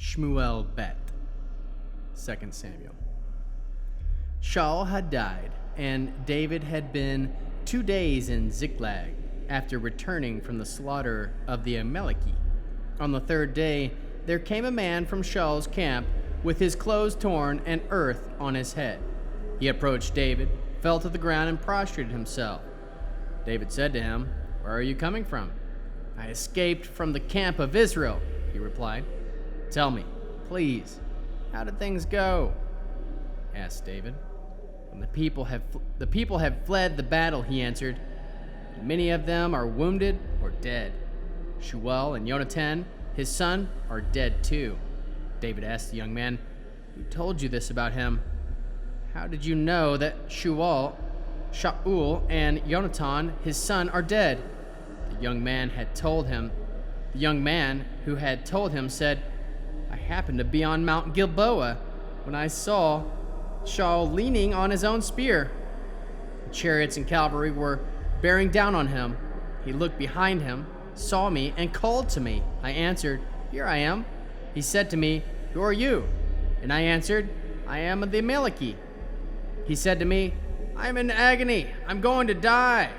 Shmuel Bet, 2 Samuel. Shaul had died, and David had been 2 days in Ziklag after returning from the slaughter of the Amaleki. On the third day, there came a man from Shaul's camp with his clothes torn and earth on his head. He approached David, fell to the ground, and prostrated himself. David said to him, "Where are you coming from?" "I escaped from the camp of Israel," he replied. "Tell me, please, how did things go?" asked David. "The people have fled the battle," he answered. "Many of them are wounded or dead. Shaul and Jonathan, his son, are dead too." David asked the young man, "Who told you this about him? How did you know that Shaul and Jonathan, his son, are dead?" The young man who had told him said, "I happened to be on Mount Gilboa when I saw Shaul leaning on his own spear. The chariots and cavalry were bearing down on him. He looked behind him, saw me, and called to me. I answered, 'Here I am.' He said to me, 'Who are you?' And I answered, 'I am of the Amaleki.' He said to me, 'I am in agony. I'm going to die.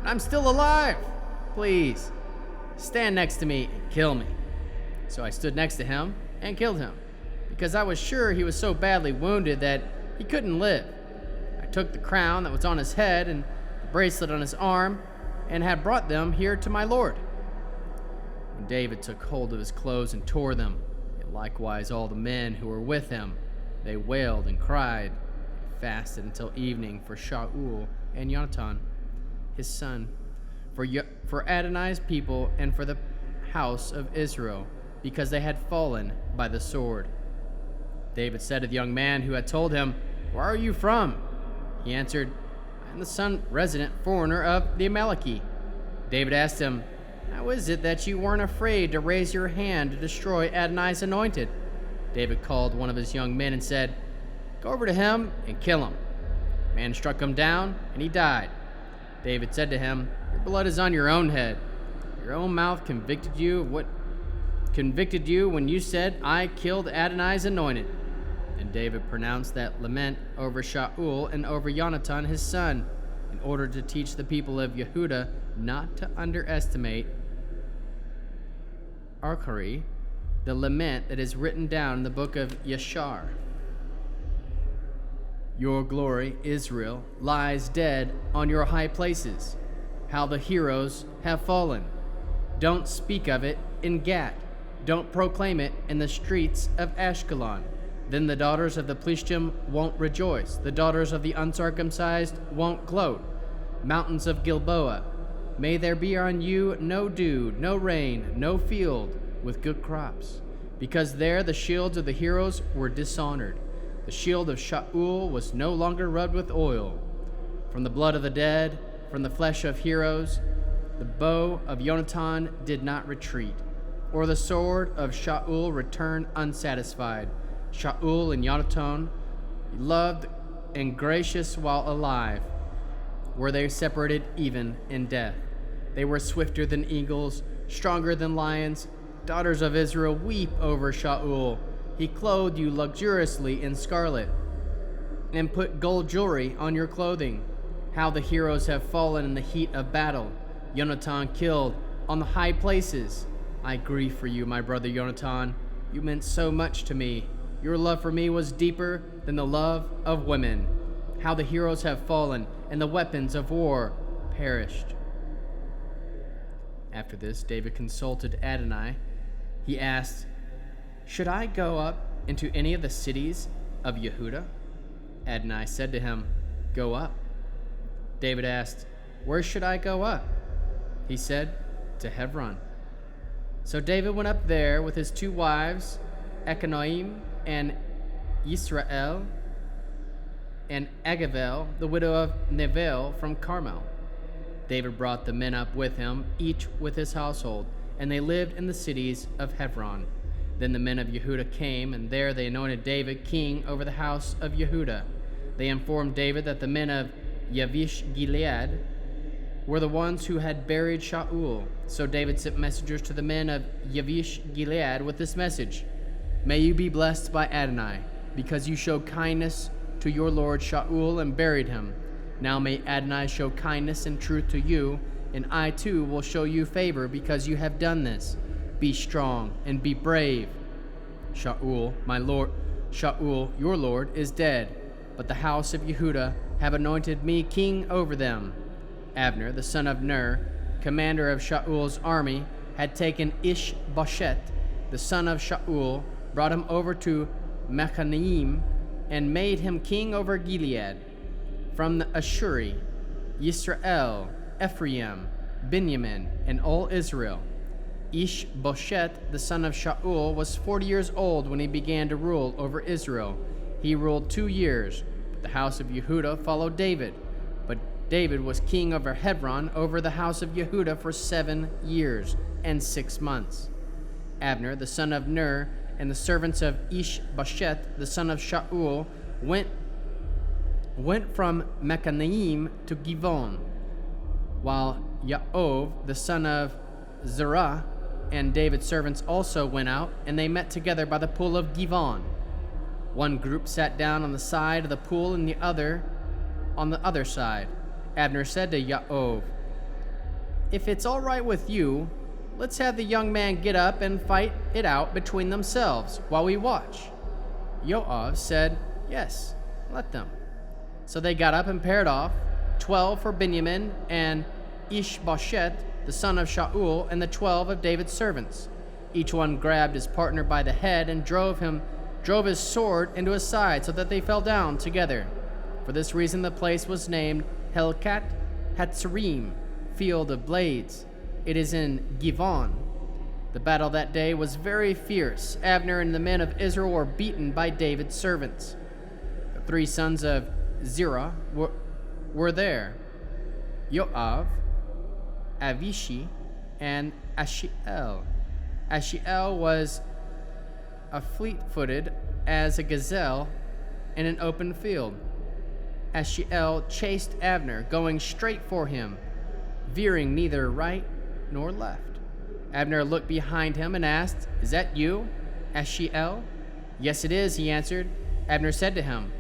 I'm still alive. Please, stand next to me and kill me.' So I stood next to him and killed him, because I was sure he was so badly wounded that he couldn't live. I took the crown that was on his head and the bracelet on his arm and had brought them here to my lord." When David took hold of his clothes and tore them, and likewise all the men who were with him, they wailed and cried and fasted until evening for Shaul and Jonathan, his son, for Adonai's people and for the house of Israel, because they had fallen by the sword. David said to the young man who had told him, "Where are you from?" He answered, "I am the resident foreigner of the Amaleki." David asked him, "How is it that you weren't afraid to raise your hand to destroy Adonai's anointed?" David called one of his young men and said, "Go over to him and kill him." The man struck him down, and he died. David said to him, "Your blood is on your own head. Your own mouth convicted you of what convicted you when you said, 'I killed Adonai's anointed.'" And David pronounced that lament over Shaul and over Jonathan his son, in order to teach the people of Yehudah not to underestimate Archari, the lament that is written down in the book of Yashar. "Your glory, Israel, lies dead on your high places. How the heroes have fallen. Don't speak of it in Gat. Don't proclaim it in the streets of Ashkelon. Then the daughters of the Plishtim won't rejoice. The daughters of the uncircumcised won't gloat. Mountains of Gilboa, may there be on you no dew, no rain, no field with good crops. Because there the shields of the heroes were dishonored. The shield of Shaul was no longer rubbed with oil. From the blood of the dead, from the flesh of heroes, the bow of Jonathan did not retreat, or the sword of Shaul returned unsatisfied. Shaul and Jonathan, loved and gracious while alive, were they separated even in death. They were swifter than eagles, stronger than lions. Daughters of Israel, weep over Shaul. He clothed you luxuriously in scarlet and put gold jewelry on your clothing. How the heroes have fallen in the heat of battle. Jonathan killed on the high places. I grieve for you, my brother Jonathan. You meant so much to me. Your love for me was deeper than the love of women. How the heroes have fallen, and the weapons of war perished." After this, David consulted Adonai. He asked, "Should I go up into any of the cities of Yehudah?" Adonai said to him, "Go up." David asked, "Where should I go up?" He said, "To Hebron." So David went up there with his 2 wives, Achinoam and Yisrael, and Agavel, the widow of Nevel from Carmel. David brought the men up with him, each with his household, and they lived in the cities of Hebron. Then the men of Yehudah came, and there they anointed David king over the house of Yehudah. They informed David that the men of Yavish Gilead were the ones who had buried Shaul. So David sent messengers to the men of Yavish Gilead with this message: May you be blessed by Adonai, because you showed kindness to your lord Shaul and buried him. Now may Adonai show kindness and truth to you, and I too will show you favor because you have done this. Be strong and be brave. Shaul, your lord, is dead, but the house of Yehudah have anointed me king over them. Abner, the son of Ner, commander of Shaul's army, had taken Ish-Bosheth, the son of Shaul, brought him over to Machanaim, and made him king over Gilead. From the Ashuri, Yisrael, Ephraim, Benjamin, and all Israel. Ish-Bosheth, the son of Shaul, was 40 years old when he began to rule over Israel. He ruled 2 years. The house of Yehudah followed David, but David was king over Hebron over the house of Yehudah for 7 years and 6 months. Abner, the son of Ner, and the servants of Ish-Bosheth, the son of Shaul, went from Machanaim to Givon, while Yaov, the son of Zerah, and David's servants also went out, and they met together by the pool of Givon. One group sat down on the side of the pool and the other on the other side. Abner said to Yaov, "If it's all right with you, let's have the young man get up and fight it out between themselves while we watch." Yoav said, "Yes, let them." So they got up and paired off, 12 for Benjamin and Ish-Bosheth, the son of Shaul, and the 12 of David's servants. Each one grabbed his partner by the head and drove his sword into his side so that they fell down together. For this reason the place was named Helkat Hatzerim, Field of Blades. It is in Givon. The battle that day was very fierce. Abner and the men of Israel were beaten by David's servants. The 3 sons of Zerah were there: Yoav, Avishi, and Ashiel. Ashiel was fleet-footed as a gazelle in an open field. Ashiel chased Abner, going straight for him, veering neither right nor left. Abner looked behind him and asked, "Is that you, Ashiel?" "Yes, it is," he answered. Abner said to him,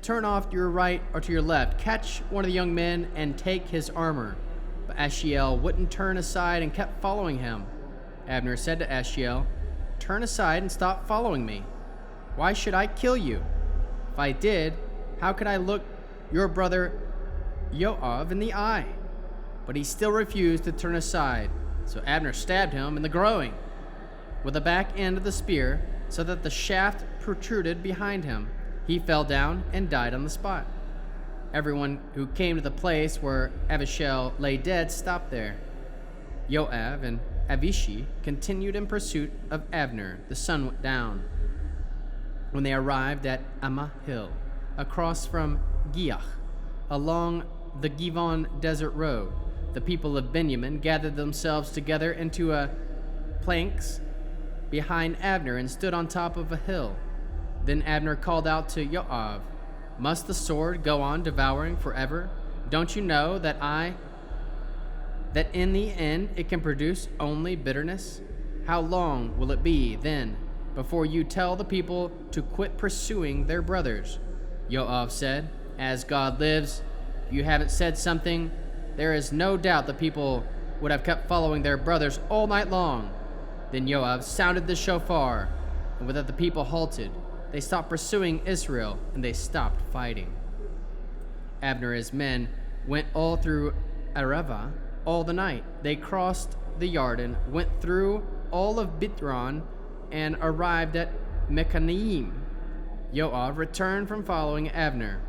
"Turn off to your right or to your left, catch one of the young men and take his armor." But Ashiel wouldn't turn aside and kept following him. Abner said to Ashiel, "Turn aside and stop following me. Why should I kill you? If I did, how could I look your brother Yoav in the eye?" But he still refused to turn aside, so Abner stabbed him in the groin with the back end of the spear, so that the shaft protruded behind him. He fell down and died on the spot. Everyone who came to the place where Avishai lay dead stopped there. Yoav and Avishi continued in pursuit of Abner. The sun went down when they arrived at Ammah Hill, across from Giach, along the Givon Desert Road. The people of Benjamin gathered themselves together into a planks behind Abner and stood on top of a hill. Then Abner called out to Yoav, "Must the sword go on devouring forever? Don't you know that in the end it can produce only bitterness? How long will it be, then, before you tell the people to quit pursuing their brothers?" Yoav said, "As God lives, if you haven't said something, there is no doubt the people would have kept following their brothers all night long." Then Yoav sounded the shofar, and with that the people halted. They stopped pursuing Israel, and they stopped fighting. Abner and his men went all through Arava all the night. They crossed the Jordan, went through all of Bithron, and arrived at Mechanaim. Yoav returned from following Abner.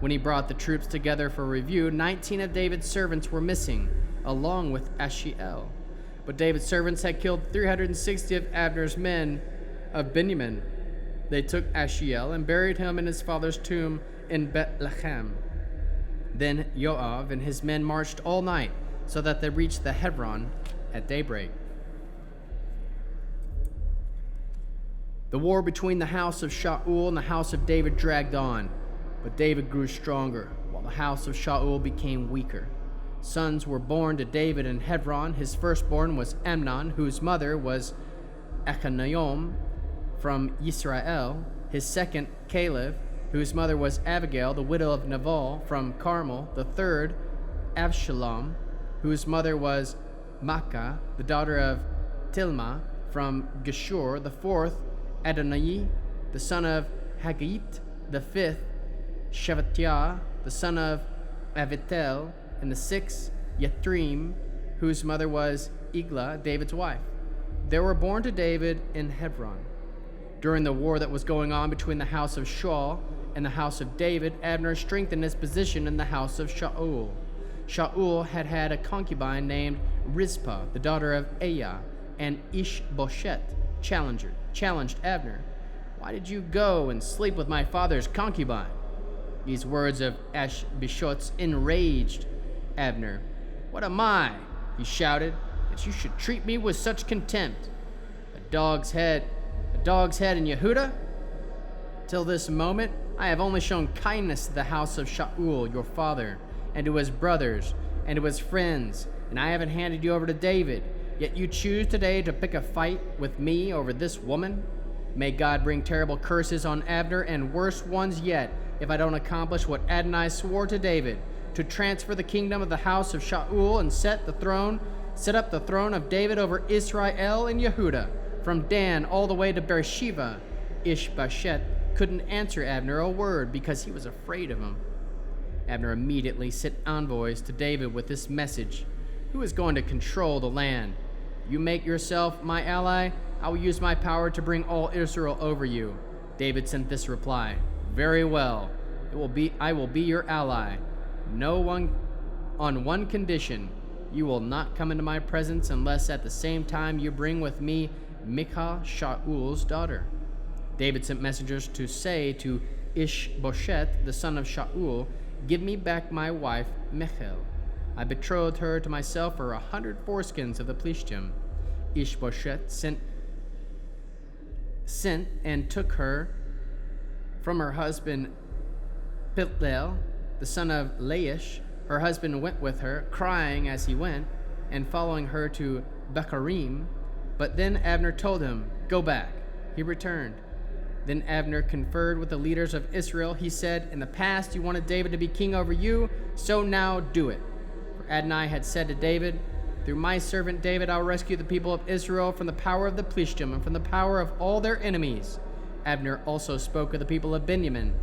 When he brought the troops together for review, 19 of David's servants were missing, along with Ashiel. But David's servants had killed 360 of Abner's men of Benjamin. They took Ashiel and buried him in his father's tomb in Bethlehem. Then Yoav and his men marched all night, so that they reached the Hebron at daybreak. The war between the house of Shaul and the house of David dragged on, but David grew stronger, while the house of Shaul became weaker. Sons were born to David in Hebron. His firstborn was Amnon, whose mother was Achinoam from Israel, his second Caleb, whose mother was Abigail, the widow of Nabal from Carmel, the third Absalom, whose mother was Maacah, the daughter of Tilma from Geshur, the fourth Adonai, the son of Haggith, the fifth Shephatiah, the son of Avitel, and the sixth Yethrim, whose mother was Eglah, David's wife. There were born to David in Hebron. During the war that was going on between the house of Shaul and the house of David, Abner strengthened his position in the house of Shaul. Shaul had had a concubine named Rizpah, the daughter of Aiah, and Ishbosheth challenged Abner. "Why did you go and sleep with my father's concubine?" These words of Ishbosheth enraged Abner. "What am I," he shouted, "that you should treat me with such contempt? A dog's head in Yehuda? Till this moment, I have only shown kindness to the house of Shaul, your father, and to his brothers, and to his friends, and I haven't handed you over to David. Yet you choose today to pick a fight with me over this woman? May God bring terrible curses on Abner, and worse ones yet, if I don't accomplish what Adonai swore to David, to transfer the kingdom of the house of Shaul and set up the throne of David over Israel and Yehuda, from Dan all the way to Beersheba." Ishbosheth couldn't answer Abner a word because he was afraid of him. Abner immediately sent envoys to David with this message: "Who is going to control the land? You make yourself my ally, I will use my power to bring all Israel over you." David sent this reply: "Very well, I will be your ally. On one condition: you will not come into my presence unless at the same time you bring with me Michal, Shaul's daughter." David sent messengers to say to Ishbosheth, the son of Shaul, "Give me back my wife Michal. I betrothed her to myself for 100 foreskins of the Plishtim." Ishbosheth sent and took her from her husband Piltel, the son of Laish. Her husband went with her, crying as he went, and following her to Bacharim. But then Abner told him, "Go back." He returned. Then Abner conferred with the leaders of Israel. He said, "In the past you wanted David to be king over you, so now do it." For Adonai had said to David, "Through my servant David I'll rescue the people of Israel from the power of the Plishtim and from the power of all their enemies." Abner also spoke of the people of Benjamin.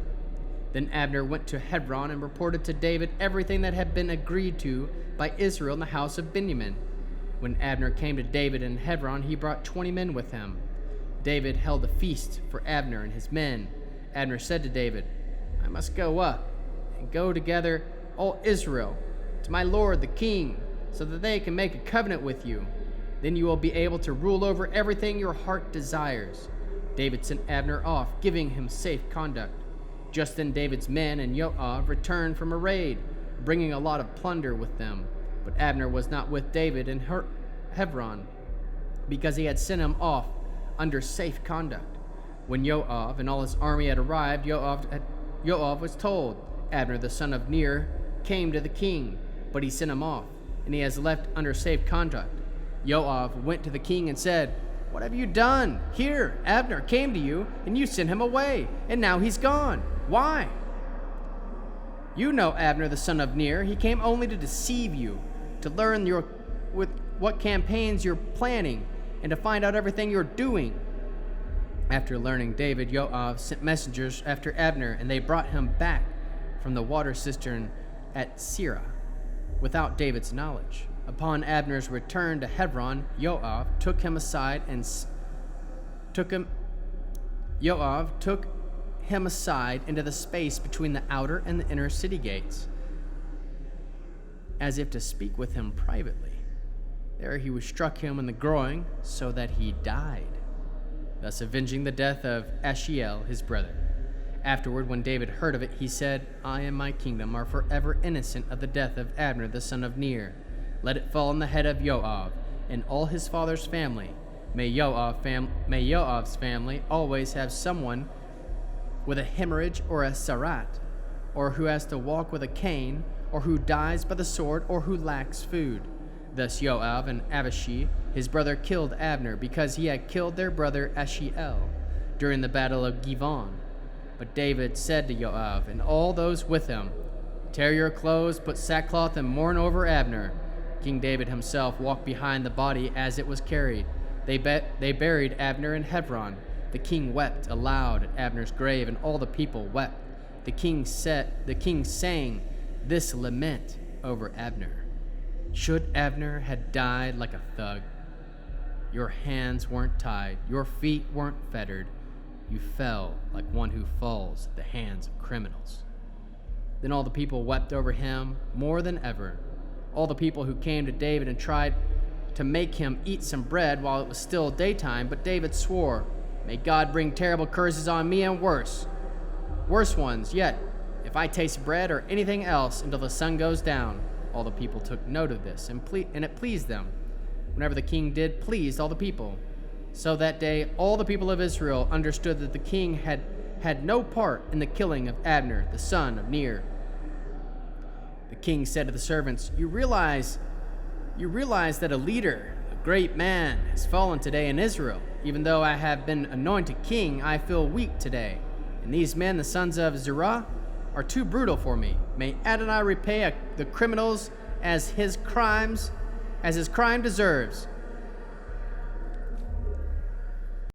Then Abner went to Hebron and reported to David everything that had been agreed to by Israel in the house of Benjamin. When Abner came to David in Hebron, he brought 20 men with him. David held a feast for Abner and his men. Abner said to David, "I must go up and go together all Israel to my lord the king, so that they can make a covenant with you. Then you will be able to rule over everything your heart desires." David sent Abner off, giving him safe conduct. Just then David's men and Joab returned from a raid, bringing a lot of plunder with them. But Abner was not with David in Hebron, because he had sent him off under safe conduct. When Joab and all his army had arrived, Joab was told, "Abner the son of Ner came to the king, but he sent him off, and he has left under safe conduct." Joab went to the king and said, "What have you done? Here, Abner came to you, and you sent him away, and now he's gone. Why?" "You know Abner the son of Ner. He came only to deceive you, to learn what campaigns you're planning, and to find out everything you're doing." After learning David, Joab sent messengers after Abner, and they brought him back from the water cistern at Sirah, without David's knowledge. Upon Abner's return to Hebron, Joab took him aside into the space between the outer and the inner city gates, as if to speak with him privately. There he struck him in the groin, so that he died, thus avenging the death of Ashiel, his brother. Afterward, when David heard of it, he said, "I and my kingdom are forever innocent of the death of Abner the son of Ner. Let it fall on the head of Joab and all his father's family. May Joab's family always have someone with a hemorrhage or a sarat, or who has to walk with a cane, or who dies by the sword, or who lacks food." Thus Joab and Abishai, his brother, killed Abner because he had killed their brother Ashiel during the battle of Givon. But David said to Joab and all those with him, "Tear your clothes, put sackcloth, and mourn over Abner." King David himself walked behind the body as it was carried. They buried Abner in Hebron. The king wept aloud at Abner's grave, and all the people wept. The king sang this lament over Abner: "Should Abner had died like a thug. Your hands weren't tied, your feet weren't fettered. You fell like one who falls at the hands of criminals." Then all the people wept over him more than ever. All the people who came to David and tried to make him eat some bread while it was still daytime, but David swore, "May God bring terrible curses on me and worse ones yet, if I taste bread or anything else until the sun goes down." All the people took note of this, and it pleased them. Whenever the king did pleased all the people. So that day all the people of Israel understood that the king had no part in the killing of Abner, the son of Ner. The king said to the servants, You realize that a leader, a great man, has fallen today in Israel. Even though I have been anointed king, I feel weak today. And these men, the sons of Zerah, are too brutal for me. May Adonai repay the criminals as his crime deserves.